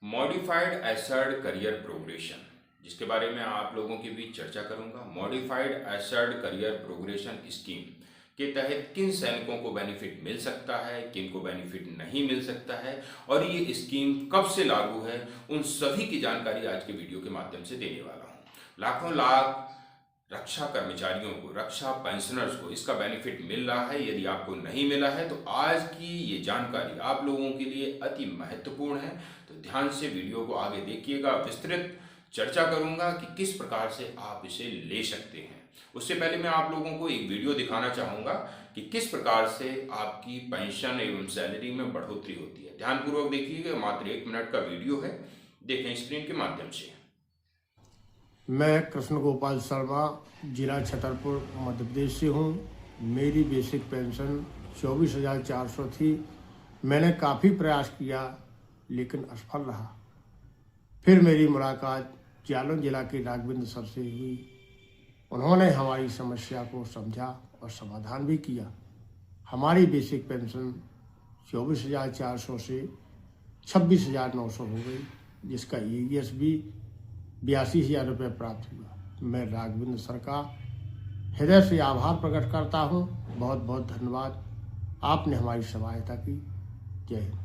Modified एसर्ड career progression, जिसके बारे में आप लोगों के बीच चर्चा करूंगा। मॉडिफाइड एसर्ड करियर प्रोग्रेशन स्कीम के तहत किन सैनिकों को बेनिफिट मिल सकता है, किन को बेनिफिट नहीं मिल सकता है और ये स्कीम कब से लागू है, उन सभी की जानकारी आज के वीडियो के माध्यम से देने वाला हूँ। लाखों लाख रक्षा कर्मचारियों को, रक्षा पेंशनर्स को इसका बेनिफिट मिल रहा है। यदि आपको नहीं मिला है तो आज की ये जानकारी आप लोगों के लिए अति महत्वपूर्ण है, तो ध्यान से वीडियो को आगे देखिएगा। विस्तृत चर्चा करूंगा कि किस प्रकार से आप इसे ले सकते हैं। उससे पहले मैं आप लोगों को एक वीडियो दिखाना चाहूंगा कि किस प्रकार से आपकी पेंशन एवं सैलरी में बढ़ोतरी होती है। ध्यानपूर्वक देखिएगा, मात्र 1 मिनट का वीडियो है, देखें स्क्रीन के माध्यम से। मैं कृष्ण गोपाल शर्मा, जिला छतरपुर, मध्य प्रदेश से हूँ। मेरी बेसिक पेंशन 24,400 थी। मैंने काफ़ी प्रयास किया लेकिन असफल रहा। फिर मेरी मुलाकात जालौन जिला के नागविंद सर से हुई। उन्होंने हमारी समस्या को समझा और समाधान भी किया। हमारी बेसिक पेंशन 24,400 से 26,900 हो गई, जिसका EES भी 82,000 रुपये प्राप्त हुआ। मैं राघवेंद्र सर का हृदय से आभार प्रकट करता हूँ। बहुत बहुत धन्यवाद, आपने हमारी सहायता की। जय हिंद।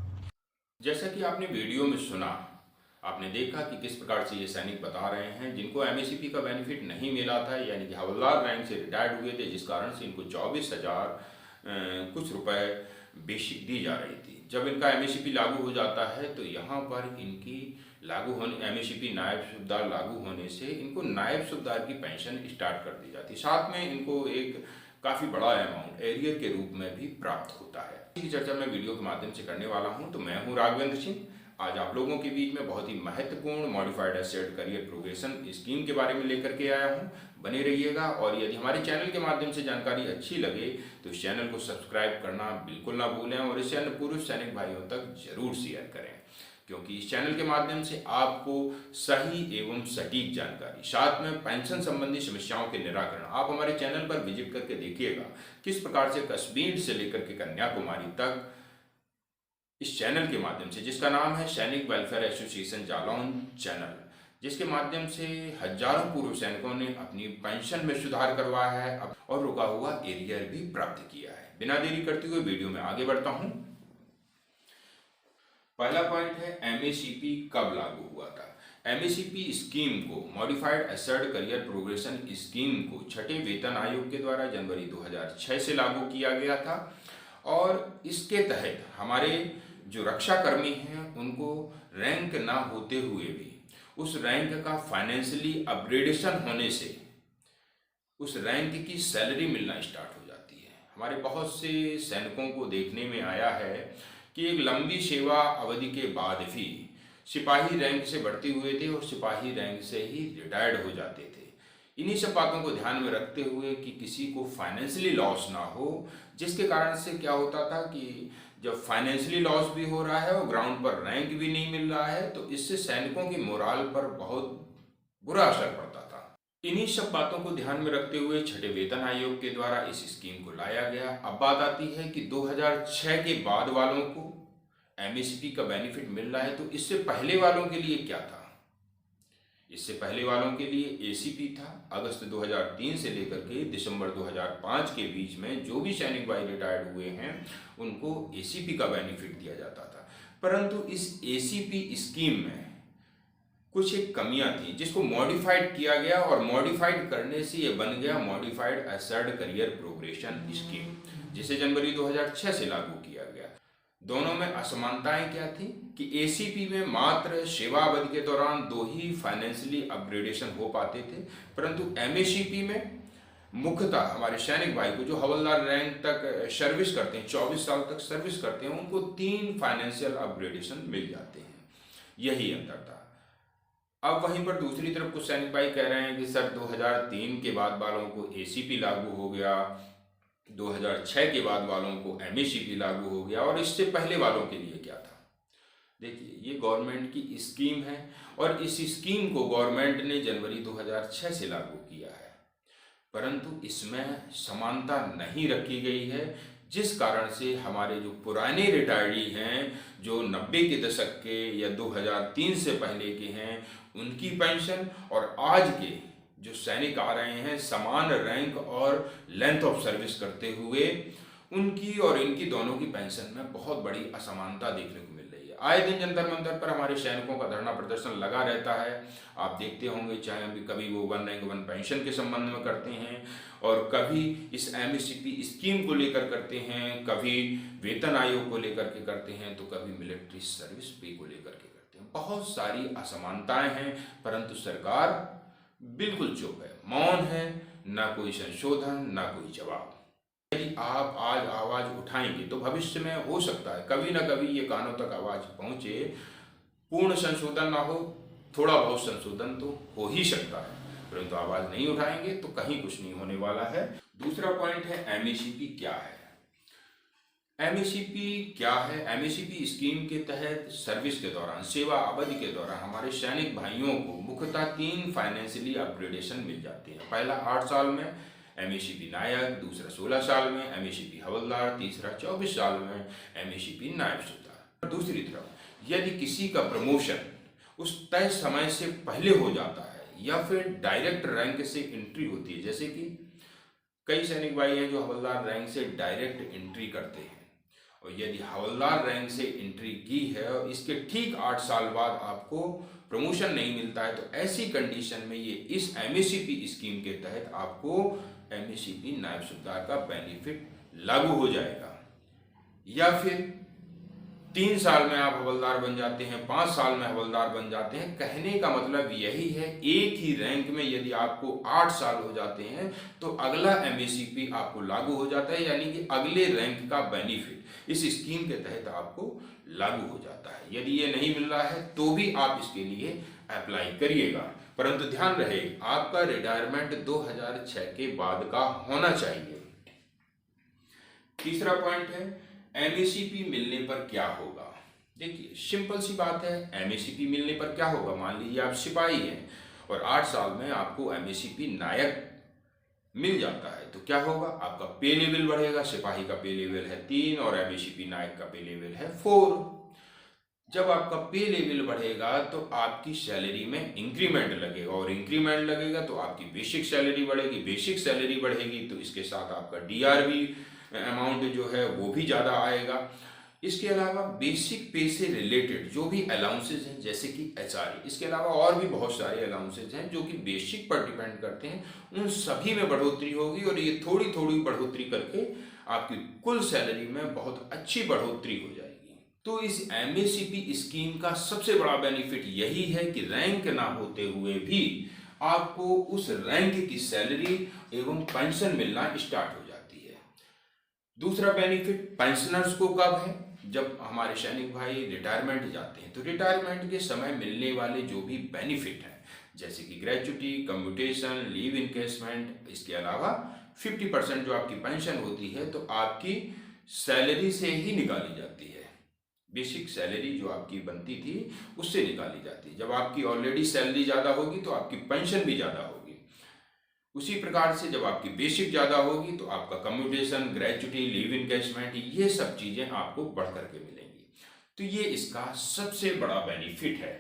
जैसा कि आपने वीडियो में सुना, आपने देखा कि किस प्रकार से ये सैनिक बता रहे हैं जिनको MACP का बेनिफिट नहीं मिला था, यानी कि हवलदार रैंक से रिटायर्ड हुए थे, जिस कारण से इनको 24,000 कुछ रुपए बेसिक दी जा रही थी। जब इनका MACP लागू हो जाता है तो यहाँ पर इनकी लागू होने MACP नायब सूबेदार लागू होने से इनको नायब सूबेदार की पेंशन स्टार्ट कर दी जाती है। साथ में इनको एक काफ़ी बड़ा अमाउंट एरियर के रूप में भी प्राप्त होता है। इसी चर्चा मैं वीडियो के माध्यम से करने वाला हूं। तो मैं हूं राघवेंद्र सिंह। आज आप लोगों के बीच में बहुत ही महत्वपूर्ण modified asset career progression scheme के बारे में लेकर के आया हूं। बने रहिएगा और यदि हमारे चैनल के माध्यम से जानकारी अच्छी लगे तो इस चैनल को सब्सक्राइब करना बिल्कुल ना भूलें और इसे अन्य पुरुष सैनिक भाइयों तक जरूर शेयर करें, क्योंकि इस चैनल के माध्यम से आपको सही एवं सटीक जानकारी, साथ में पेंशन संबंधी समस्याओं के निराकरण, आप हमारे चैनल पर विजिट करके देखिएगा किस प्रकार से कश्मीर से लेकर के कन्याकुमारी तक इस चैनल के माध्यम से, जिसका नाम है सैनिक वेलफेयर एसोसिएशन जालौन चैनल, जिसके माध्यम से हजारों पूर्व सैनिकों ने अपनी पेंशन में सुधार करवाया है और रुका हुआ एरियर भी प्राप्त किया है। बिना देरी करते हुए वीडियो में आगे बढ़ता हूं। पहला पॉइंट है MACP कब लागू हुआ था। MACP स्कीम को, मॉडिफाइड एसर्ड करियर प्रोग्रेशन स्कीम को, छठे वेतन आयोग के द्वारा जनवरी 2006 से लागू किया गया था और इसके तहत हमारे जो रक्षा कर्मी हैं उनको रैंक ना होते हुए भी उस रैंक का फाइनेंशियली अपग्रेडेशन होने से उस रैंक की सैलरी मिलना स्टार्ट हो जाती है। हमारे बहुत से सैनिकों को देखने में आया है कि एक लंबी सेवा अवधि के बाद भी सिपाही रैंक से बढ़ते हुए थे और सिपाही रैंक से ही रिटायर्ड हो जाते थे। इन्हीं सब बातों को ध्यान में रखते हुए कि किसी को फाइनेंशियली लॉस ना हो, जिसके कारण से क्या होता था कि जब फाइनेंशियली लॉस भी हो रहा है और ग्राउंड पर रैंक भी नहीं मिल रहा है तो इससे सैनिकों की मोराल पर बहुत बुरा असर पड़ता था। इन्हीं सब बातों को ध्यान में रखते हुए छठे वेतन आयोग के द्वारा इस स्कीम को लाया गया। अब बात आती है कि 2006 के बाद वालों को MACP का बेनिफिट मिल रहा है, तो इससे पहले वालों के लिए क्या था। इससे पहले वालों के लिए ACP था। अगस्त 2003 से लेकर के दिसंबर 2005 के बीच में जो भी सैनिक भाई रिटायर्ड हुए हैं उनको ACP का बेनिफिट दिया जाता था। परंतु इस ACP स्कीम में कुछ एक कमियां थी जिसको मॉडिफाइड किया गया और मॉडिफाइड करने से ये बन गया मॉडिफाइड एसर्ड करियर प्रोग्रेशन स्कीम, जिसे जनवरी 2006 से लागू किया गया। दोनों में असमानताएं क्या थी कि ACP में मात्र सेवा अवधि के दौरान 2 ही फाइनेंशियली अपग्रेडेशन हो पाते थे, परंतु MACP में मुख्यतः हमारे सैनिक भाई को जो हवलदार रैंक तक सर्विस करते हैं, 24 साल तक सर्विस करते हैं, उनको 3 फाइनेंशियल अपग्रेडेशन मिल जाते हैं। यही अंतर था। अब वहीं पर दूसरी तरफ कुछ सैनिक भाई कह रहे हैं कि सर 2003 के बाद वालों को ACP लागू हो गया, 2006 के बाद वालों को MACP लागू हो गया और इससे पहले वालों के लिए क्या था। देखिए, ये गवर्नमेंट की स्कीम है और इस स्कीम को गवर्नमेंट ने जनवरी 2006 से लागू किया है, परंतु इसमें समानता नहीं रखी गई है जिस कारण से हमारे जो पुराने रिटायर्डी हैं, जो 90 के दशक के या 2003 से पहले के हैं, उनकी पेंशन और आज के जो सैनिक आ रहे हैं समान रैंक और लेंथ ऑफ सर्विस करते हुए, उनकी और इनकी दोनों की पेंशन में बहुत बड़ी असमानता देखने को मिल रही है। आए दिन जंतर मंतर पर हमारे सैनिकों का धरना प्रदर्शन लगा रहता है। आप देखते होंगे, चाहे अभी कभी वो 1 रैंक 1 पेंशन के संबंध में करते हैं और कभी इस एमएससीपी स्कीम को लेकर करते हैं, कभी वेतन आयोग को लेकर के करते हैं, तो कभी मिलिट्री सर्विस पे को लेकर के करते हैं। बहुत सारी असमानताएं हैं, परंतु सरकार बिल्कुल चुप है, मौन है, ना कोई संशोधन ना कोई जवाब। यदि आप आज आवाज उठाएंगे तो भविष्य में हो सकता है कभी ना कभी ये कानों तक आवाज पहुंचे। पूर्ण संशोधन ना हो, थोड़ा बहुत संशोधन तो हो ही सकता है, परंतु आवाज नहीं उठाएंगे तो कहीं कुछ नहीं होने वाला है। दूसरा पॉइंट है एमएससीपी क्या है। एमएससीपी क्या है? एमएससीपी स्कीम के तहत सर्विस के दौरान, सेवा अवधि के दौरान हमारे सैनिक भाइयों को मुख्यतः 3 फाइनेंशियली अपग्रेडेशन मिल जाती है। पहला 8 साल में एमएससीपी नायक, दूसरा 16 साल में एमएससीपी हवलदार, तीसरा 24 साल में एमएससीपी नायब सूबेदार। दूसरी तरफ यदि किसी का प्रमोशन उस तय समय से पहले हो जाता है या फिर डायरेक्ट रैंक से एंट्री होती है, जैसे कि कई सैनिक भाई हैं जो हवलदार रैंक से डायरेक्ट एंट्री करते हैं, और यदि हवलदार रैंक से एंट्री की है और इसके ठीक 8 साल बाद आपको प्रमोशन नहीं मिलता है, तो ऐसी कंडीशन में ये इस एमएससीपी स्कीम के तहत आपको एमएससीपी नायब सूबेदार का बेनिफिट लागू हो जाएगा। या फिर 3 साल में आप हवलदार बन जाते हैं, 5 साल में हवलदार बन जाते हैं। कहने का मतलब यही है, एक ही रैंक में यदि आपको 8 साल हो जाते हैं तो अगला एमएससीपी आपको लागू हो जाता है, यानी कि अगले रैंक का बेनिफिट इस स्कीम के तहत आपको लागू हो जाता है। यदि ये नहीं मिल रहा है तो भी आप इसके लिए अप्लाई करिएगा, परंतु ध्यान रहे आपका रिटायरमेंट 2006 के बाद का होना चाहिए। तीसरा पॉइंट है एमएससीपी मिलने पर क्या होगा। देखिए सिंपल सी बात है, एमएससीपी मिलने पर क्या होगा। मान लीजिए आप सिपाही हैं और 8 साल में आपको एमएससीपी नायक मिल जाता है, तो क्या होगा, आपका पे लेवल बढ़ेगा। सिपाही का पे लेवल है 3 और एमएससीपी नायक का पे लेवल है 4। जब आपका पे लेवल बढ़ेगा तो आपकी सैलरी में इंक्रीमेंट लगेगा, और इंक्रीमेंट लगेगा तो आपकी बेसिक सैलरी बढ़ेगी। बेसिक सैलरी बढ़ेगी तो इसके साथ आपका डीआर भी अमाउंट जो है वो भी ज़्यादा आएगा। इसके अलावा बेसिक पे से रिलेटेड जो भी अलाउंसेज हैं, जैसे कि एचआरए, इसके अलावा और भी बहुत सारे अलाउंसेज हैं जो कि बेसिक पर डिपेंड करते हैं, उन सभी में बढ़ोतरी होगी, और ये थोड़ी थोड़ी बढ़ोतरी करके आपकी कुल सैलरी में बहुत अच्छी बढ़ोतरी हो जाएगी। तो इस एमएससीपी स्कीम का सबसे बड़ा बेनिफिट यही है कि रैंक ना होते हुए भी आपको उस रैंक की सैलरी एवं पेंशन मिलना स्टार्ट हो जाती है। दूसरा बेनिफिट पेंशनर्स को कब है, जब हमारे सैनिक भाई रिटायरमेंट जाते हैं, तो रिटायरमेंट के समय मिलने वाले जो भी बेनिफिट हैं, जैसे कि ग्रेच्युटी, कम्यूटेशन, लीव इनकेसमेंट, इसके अलावा 50% जो आपकी पेंशन होती है तो आपकी सैलरी से ही निकाली जाती है। बेसिक सैलरी जो आपकी बनती थी उससे निकाली जाती है। जब आपकी ऑलरेडी सैलरी ज़्यादा होगी तो आपकी पेंशन भी ज़्यादा होगी। उसी प्रकार से जब आपकी बेसिक ज़्यादा होगी तो आपका कम्यूटेशन, ग्रेच्युटी, लीव इनकेसमेंट, ये सब चीज़ें आपको बढ़ करके मिलेंगी। तो ये इसका सबसे बड़ा बेनिफिट है।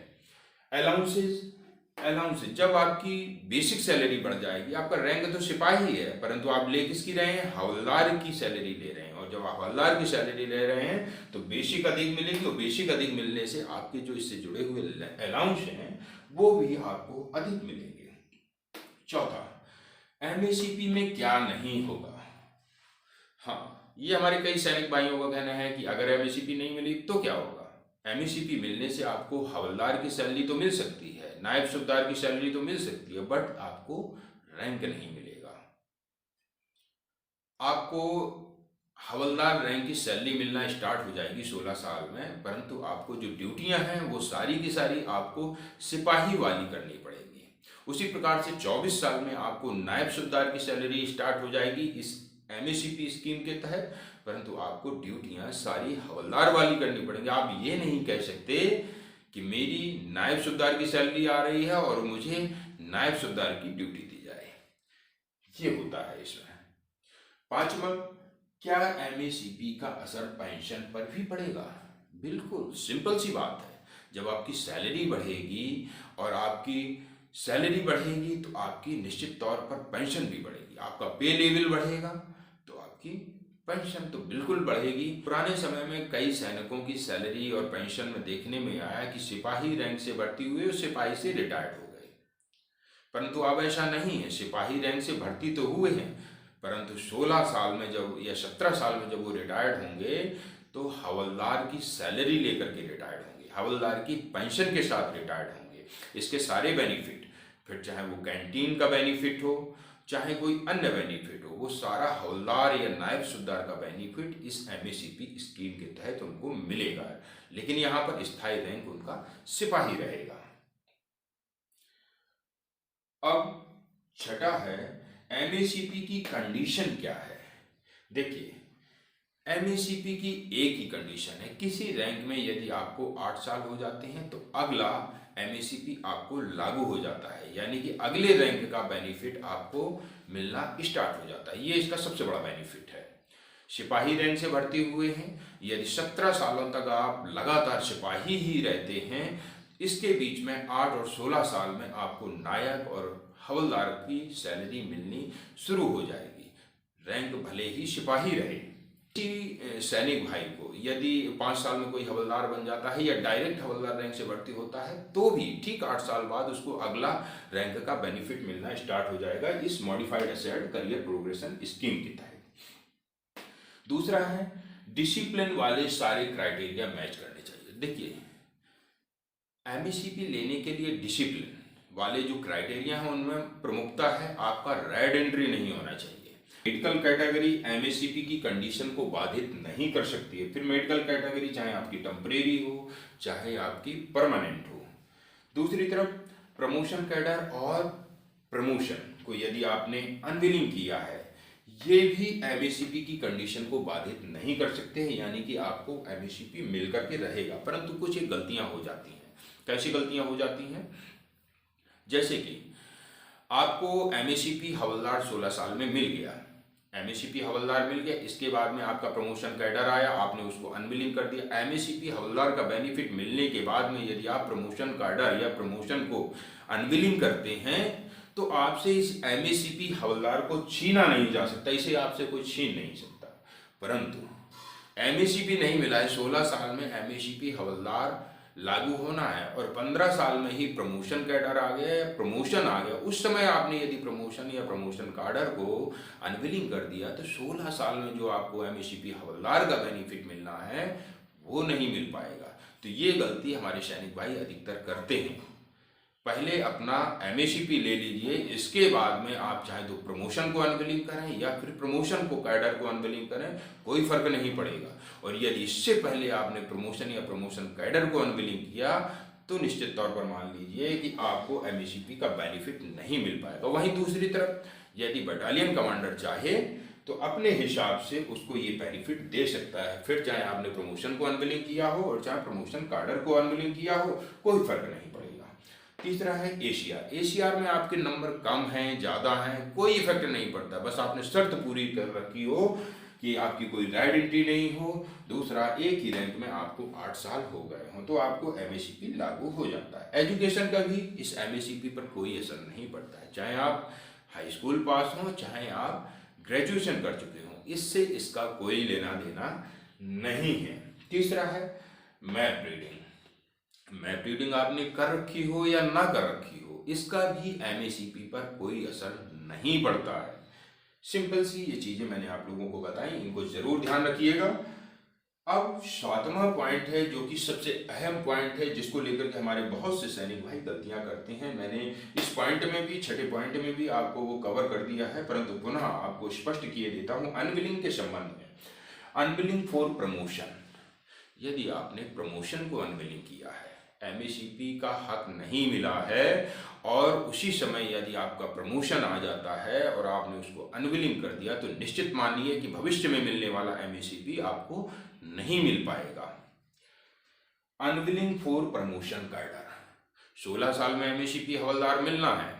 अलाउंसेज जब आपकी बेसिक सैलरी बढ़ जाएगी, आपका रैंक तो सिपाही है परंतु आप ले किसकी रहे हैं, हवलदार की सैलरी ले रहे हैं, और जब आप हवलदार की सैलरी ले रहे हैं तो बेसिक अधिक मिलेगी, और बेसिक अधिक मिलने से आपके जो इससे जुड़े हुए अलाउंस हैं वो भी आपको अधिक मिलेंगे। चौथा, एमएससीपी में क्या नहीं होगा। हाँ, ये हमारे कई सैनिक भाइयों का कहना है कि अगर एमएससीपी नहीं मिली तो क्या होगा। एमएससीपी मिलने से आपको हवलदार की सैलरी तो मिल सकती है, नायब सूबेदार की सैलरी तो मिल सकती है, बट आपको रैंक नहीं मिलेगा। आपको हवलदार रैंक की सैलरी मिलना स्टार्ट हो जाएगी 16 साल में, परंतु आपको जो ड्यूटियां हैं वो सारी की सारी आपको सिपाही वाली करनी पड़ेगी। उसी प्रकार से 24 साल में आपको नायब सूबेदार की सैलरी स्टार्ट हो जाएगी इस एमएससीपी स्कीम के तहत, परंतु आपको ड्यूटियां सारी हवलदार वाली करनी पड़ेंगी। आप ये नहीं कह सकते कि मेरी नायब सूबेदार की सैलरी आ रही है और मुझे नायब सूबेदार की ड्यूटी दी जाए, ये होता है इसमें। पांचवा, क्या एमएसीपी का असर पेंशन पर भी पड़ेगा? बिल्कुल सिंपल सी बात है। जब आपकी सैलरी बढ़ेगी और आपकी सैलरी बढ़ेगी तो आपकी निश्चित तौर पर पेंशन भी बढ़ेगी। आपका पे लेवल बढ़ेगा तो आपकी पेंशन तो बिल्कुल बढ़ेगी। पुराने समय में कई सैनिकों की सैलरी और पेंशन में देखने में आया कि सिपाही रैंक से भर्ती हुए उस सिपाही से रिटायर्ड हो गए, परंतु अब ऐसा नहीं है। सिपाही रैंक से भर्ती तो हुए हैं, परंतु 16 साल में जब या 17 साल में जब वो रिटायर्ड होंगे तो हवलदार की सैलरी लेकर के रिटायर्ड होंगे, हवलदार की पेंशन के साथ रिटायर्ड होंगे। इसके सारे बेनिफिट, फिर चाहे वो कैंटीन का बेनिफिट हो, चाहे कोई अन्य बेनिफिट हो, वो सारा हवलदार या नायब सूबेदार का बेनिफिट इस एमएसीपी स्कीम के तहत उनको मिलेगा। लेकिन यहाँ पर स्थायी रैंक उनका सिपाही रहेगा। अब छठा है, एमएसीपी की कंडीशन क्या है। देखिए, एमएसीपी की एक ही कंडीशन है, किसी रैंक में यदि आपको 8 साल हो जाते हैं तो अगला एमएसीपी आपको लागू हो जाता है, यानी कि अगले रैंक का बेनिफिट आपको मिलना स्टार्ट हो जाता है। ये इसका सबसे बड़ा बेनिफिट है। सिपाही रैंक से भर्ती हुए हैं, यदि 17 सालों तक आप लगातार सिपाही ही रहते हैं, इसके बीच में 8 और 16 साल में आपको नायक और हवलदार की सैलरी मिलनी शुरू हो जाएगी, रैंक भले ही सिपाही रहे। किसी सैनिक भाई को यदि 5 साल में कोई हवलदार बन जाता है या डायरेक्ट हवलदार रैंक से भर्ती होता है तो भी ठीक 8 साल बाद उसको अगला रैंक का बेनिफिट मिलना स्टार्ट हो जाएगा इस modified asset career progression scheme के तहत। दूसरा है, डिसिप्लिन वाले सारे क्राइटेरिया मैच करने चाहिए। देखिए, एमएसीपी लेने के लिए डिसिप्लिन वाले जो क्राइटेरिया हैं उनमें प्रमुखता है आपका रेड एंट्री नहीं होना चाहिए। मेडिकल कैटेगरी एमएसीपी की कंडीशन को बाधित नहीं कर सकती है। फिर मेडिकल कैटेगरी चाहे आपकी टेम्परेरी हो चाहे आपकी परमानेंट हो। दूसरी तरफ प्रमोशन कैडर और प्रमोशन को यदि आपने अनविलिंग किया है, ये भी एमएसीपी की कंडीशन को बाधित नहीं कर सकते हैं, यानी कि आपको एमएसीपी मिल करके रहेगा। परंतु कुछ एक गलतियां हो जाती हैं। कैसी गलतियां हो जाती हैं? जैसे कि आपको एमएसीपी हवलदार 16 साल में मिल गया, एमएसीपी हवलदार मिल गया, इसके बाद में आपका प्रमोशन कैडर आया, आपने उसको अनविलिंग कर दिया। एमएसीपी हवलदार का बेनिफिट मिलने के बाद में यदि आप प्रमोशन कैडर या प्रमोशन को अनविलिंग करते हैं तो आपसे इस एमएसीपी हवलदार को छीना नहीं जा सकता, इसे आपसे कोई छीन नहीं सकता। परंतु एमएसीपी नहीं मिला है, 16 साल में एमएसीपी हवलदार लागू होना है और 15 साल में ही प्रमोशन कैडर आ गया, प्रमोशन आ गया, उस समय आपने यदि प्रमोशन या प्रमोशन कैडर को अनविलिंग कर दिया तो 16 साल में जो आपको एमएसीपी हवलदार का बेनिफिट मिलना है वो नहीं मिल पाएगा। तो ये गलती हमारे सैनिक भाई अधिकतर करते हैं। पहले अपना एमएसीपी ले लीजिए, इसके बाद में आप चाहे तो प्रमोशन को अनविलिंग करें या फिर प्रमोशन को कैडर को अनविलिंग करें, कोई फर्क नहीं पड़ेगा। और यदि इससे पहले आपने प्रमोशन या प्रमोशन कैडर को अनविलिंग किया तो निश्चित तौर पर मान लीजिए कि आपको एमएसीपी का बेनिफिट नहीं मिल पाएगा। वहीं दूसरी तरफ यदि बटालियन कमांडर चाहे तो अपने हिसाब से उसको ये बेनिफिट दे सकता है, फिर चाहे आपने प्रमोशन को अनविलिंग किया हो और चाहे प्रमोशन कैडर को अनविलिंग किया हो, कोई फर्क नहीं पड़ेगा। तीसरा है एसीआर। एसीआर में आपके नंबर कम हैं ज़्यादा हैं कोई इफेक्ट नहीं पड़ता, बस आपने शर्त पूरी कर रखी हो कि आपकी कोई रेड एंट्री नहीं हो, दूसरा एक ही रैंक में आपको 8 साल हो गए हों तो आपको एमएसीपी लागू हो जाता है। एजुकेशन का भी इस एमएसीपी पर कोई असर नहीं पड़ता है, चाहे आप हाई स्कूल पास हों चाहे आप ग्रेजुएशन कर चुके हों, इससे इसका कोई लेना देना नहीं है। तीसरा है मैप रीडिंग। मैप रीडिंग आपने कर रखी हो या ना कर रखी हो, इसका भी एमएसीपी पर कोई असर नहीं पड़ता है। सिंपल सी ये चीजें मैंने आप लोगों को बताई, इनको जरूर ध्यान रखिएगा। अब 7वां पॉइंट है जो कि सबसे अहम पॉइंट है, जिसको लेकर के हमारे बहुत से सैनिक भाई गलतियां करते हैं। मैंने इस पॉइंट में भी, छठे पॉइंट में भी आपको वो कवर कर दिया है, परंतु पुनः आपको स्पष्ट किए देता हूं अनविलिंग के संबंध में। अनविलिंग फॉर प्रमोशन, यदि आपने प्रमोशन को अनविलिंग किया है, एमएसीपी का हक नहीं मिला है और उसी समय यदि आपका प्रमोशन आ जाता है और आपने उसको अनविलिंग कर दिया तो निश्चित मानिए कि भविष्य में मिलने वाला एमएसीपी आपको नहीं मिल पाएगा। अनविलिंग फॉर प्रमोशन कैडर, 16 साल में एमएसीपी हवलदार मिलना है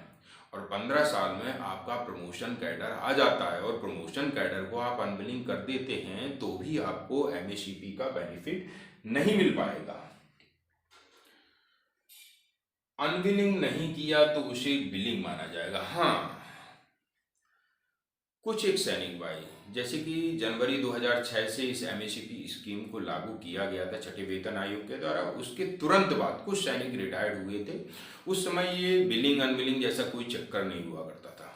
और 15 साल में आपका प्रमोशन कैडर आ जाता है और प्रमोशन कैडर को आप अनविलिंग कर देते हैं तो भी आपको एमएससीपी का बेनिफिट नहीं मिल पाएगा। अनविलिंग नहीं किया तो उसे विलिंग माना जाएगा। हाँ, कुछ एक सैनिक भाई, जैसे कि जनवरी 2006 से इस एमएससीपी स्कीम को लागू किया गया था छठे वेतन आयोग के द्वारा, उसके तुरंत बाद कुछ सैनिक रिटायर्ड हुए थे। उस समय ये बिलिंग अनबिलिंग जैसा कोई चक्कर नहीं हुआ करता था।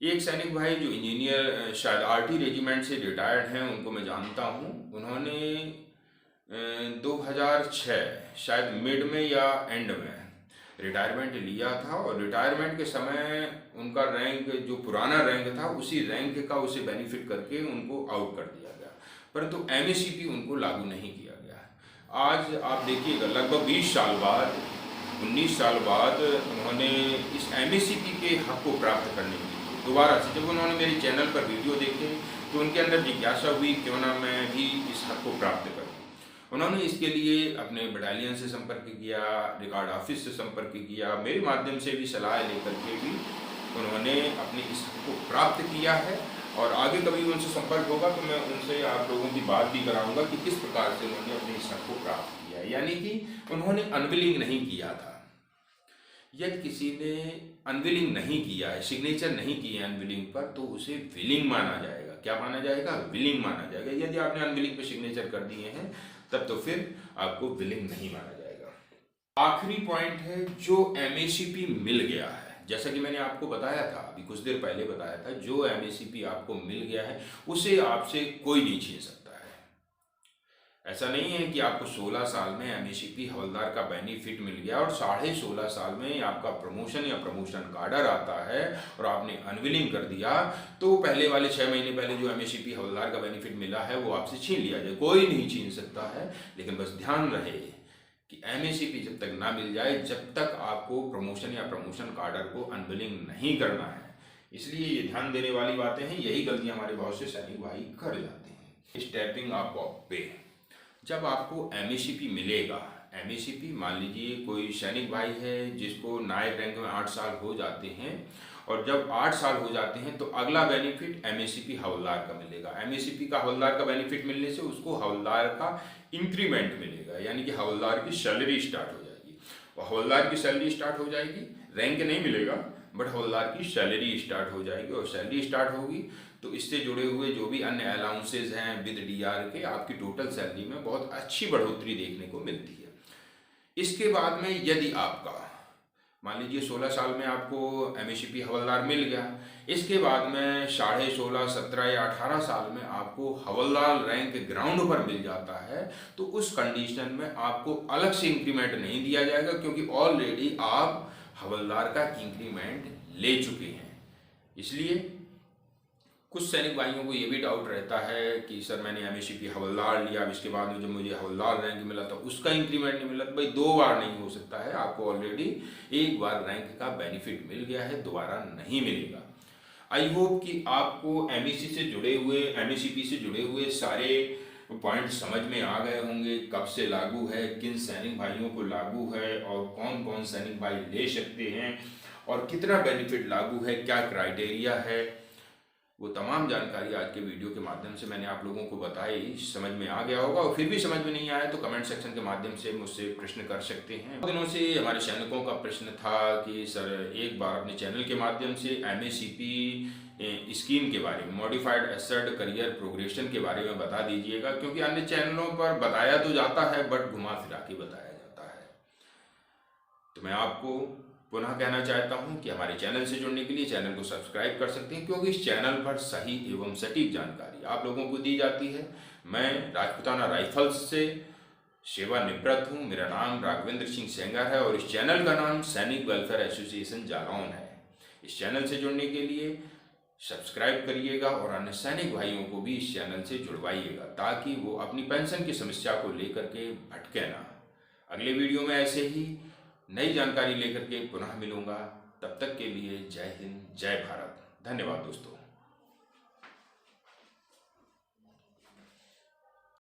एक सैनिक भाई जो इंजीनियर शायद आरटी रेजिमेंट से रिटायर्ड हैं, उनको मैं जानता हूँ। उन्होंने 2006 शायद मिड में या एंड में रिटायरमेंट लिया था और रिटायरमेंट के समय उनका रैंक जो पुराना रैंक था उसी रैंक का उसे बेनिफिट करके उनको आउट कर दिया गया, परंतु एमएससीपी उनको लागू नहीं किया गया। आज आप देखिएगा लगभग 20 साल बाद 19 साल बाद उन्होंने इस एमएससीपी के हक को प्राप्त करने के लिए दोबारा से जब उन्होंने मेरे चैनल पर वीडियो देखे तो उनके अंदर जिज्ञासा हुई क्यों ना मैं भी इस हक को प्राप्त करूँ। उन्होंने इसके लिए अपने बटालियन से संपर्क किया, रिकॉर्ड ऑफिस से संपर्क किया, मेरे माध्यम से भी सलाह लेकर के भी उन्होंने अपने इस हक को प्राप्त किया है। और आगे कभी उनसे संपर्क होगा तो मैं उनसे आप लोगों की बात भी कराऊंगा कि किस प्रकार से उन्होंने अपने इस हक को प्राप्त किया है। यानी कि उन्होंने अनविलिंग नहीं किया था। यदि किसी ने अनविलिंग नहीं किया है, सिग्नेचर नहीं किए अनविलिंग पर, तो उसे विलिंग माना जाएगा। क्या माना जाएगा? विलिंग माना जाएगा। यदि आपने अनविलिंग पे सिग्नेचर कर दिए हैं तब तो फिर आपको विलिंग नहीं माना जाएगा। आखिरी पॉइंट है, जो एमएससीपी मिल गया है, जैसा कि मैंने आपको बताया था, अभी कुछ देर पहले बताया था, जो एमएससीपी आपको मिल गया है उसे आपसे कोई नहीं छीन सकता है। ऐसा नहीं है कि आपको 16 साल में एमएससीपी हवलदार का बेनिफिट मिल गया और 16.5 साल में आपका प्रमोशन या प्रमोशन कार्डर आता है और आपने अनविलिंग कर दिया तो पहले वाले 6 महीने पहले जो एमएससीपी हवलदार का बेनिफिट मिला है वो आपसे छीन लिया जाए। कोई नहीं छीन सकता है, लेकिन बस ध्यान रहे कि एमएससीपी जब तक ना मिल जाए, जब तक आपको प्रमोशन या प्रमोशन कार्डर को अनविलिंग नहीं करना है। इसलिए ये ध्यान देने वाली बातें हैं। यही गलतियां हमारे बहुत से सैनिक भाई कर जाते हैं। स्टेपिंग अप ऑफ पे, जब आपको एमएससीपी मिलेगा, एमएससीपी मान लीजिए कोई सैनिक भाई है जिसको नायक रैंक में 8 साल हो जाते हैं और जब 8 साल हो जाते हैं तो अगला बेनिफिट एमएससीपी हवलदार का मिलेगा। एमएससीपी का हवलदार का बेनिफिट मिलने से उसको हवलदार का इंक्रीमेंट मिलेगा, यानी कि हवलदार की सैलरी स्टार्ट हो जाएगी। और हवलदार की सैलरी स्टार्ट हो जाएगी, रैंक नहीं मिलेगा बट हवलदार की सैलरी स्टार्ट हो जाएगी। और सैलरी स्टार्ट होगी तो इससे जुड़े हुए जो भी अन्य अलाउंसेज हैं विद डीआर के, आपकी टोटल सैलरी में बहुत अच्छी बढ़ोतरी देखने को मिलती है। इसके बाद में यदि आपका मान लीजिए 16 साल में आपको एमएससीपी हवलदार मिल गया, इसके बाद में 16.5, 17 या 18 साल में आपको हवलदार रैंक ग्राउंड पर मिल जाता है, तो उस कंडीशन में आपको अलग से इंक्रीमेंट नहीं दिया जाएगा, क्योंकि ऑलरेडी आप हवलदार का इंक्रीमेंट ले चुके हैं। इसलिए कुछ सैनिक भाइयों को ये भी डाउट रहता है कि सर मैंने एमएससीपी हवलदार लिया, अब इसके बाद में जब मुझे हवलदार रैंक मिला था उसका इंक्रीमेंट नहीं मिला। तो भाई 2 बार नहीं हो सकता है, आपको ऑलरेडी 1 बार रैंक का बेनिफिट मिल गया है, दोबारा नहीं मिलेगा। आई होप कि आपको एमएससीपी से जुड़े हुए सारे पॉइंट समझ में आ गए होंगे। कब से लागू है, किन सैनिक भाइयों को लागू है और कौन कौन सैनिक भाई ले सकते हैं और कितना बेनिफिट लागू है, क्या क्राइटेरिया है, वो तमाम जानकारी आज के वीडियो के माध्यम से मैंने आप लोगों को बताई। समझ में आ गया होगा और फिर भी समझ में नहीं आया तो कमेंट सेक्शन के माध्यम से मुझसे प्रश्न कर सकते हैं। दिनों से हमारे सैनिकों का प्रश्न था कि सर एक बार अपने चैनल के माध्यम से एमएससीपी स्कीम के बारे में, मॉडिफाइड एसर्ट करियर प्रोग्रेशन के बारे में बता दीजिएगा, क्योंकि अन्य चैनलों पर बताया तो जाता है बट घुमा फिरा के बताया जाता है। तो मैं आपको पुनः कहना चाहता हूं कि हमारे चैनल से जुड़ने के लिए चैनल को सब्सक्राइब कर सकते हैं, क्योंकि इस चैनल पर सही एवं सटीक जानकारी आप लोगों को दी जाती है। मैं राजपूताना राइफल्स से सेवानिवृत्त हूं। मेरा नाम राघवेंद्र सिंह सेंगर है और इस चैनल का नाम सैनिक वेलफेयर एसोसिएशन जालौन है। इस चैनल से जुड़ने के लिए सब्सक्राइब करिएगा और अन्य सैनिक भाइयों को भी इस चैनल से जुड़वाइएगा, ताकि वो अपनी पेंशन की समस्या को लेकर के भटके ना। अगले वीडियो में ऐसे ही नई जानकारी लेकर के पुनः मिलूंगा। तब तक के लिए जय हिंद, जय भारत। धन्यवाद दोस्तों।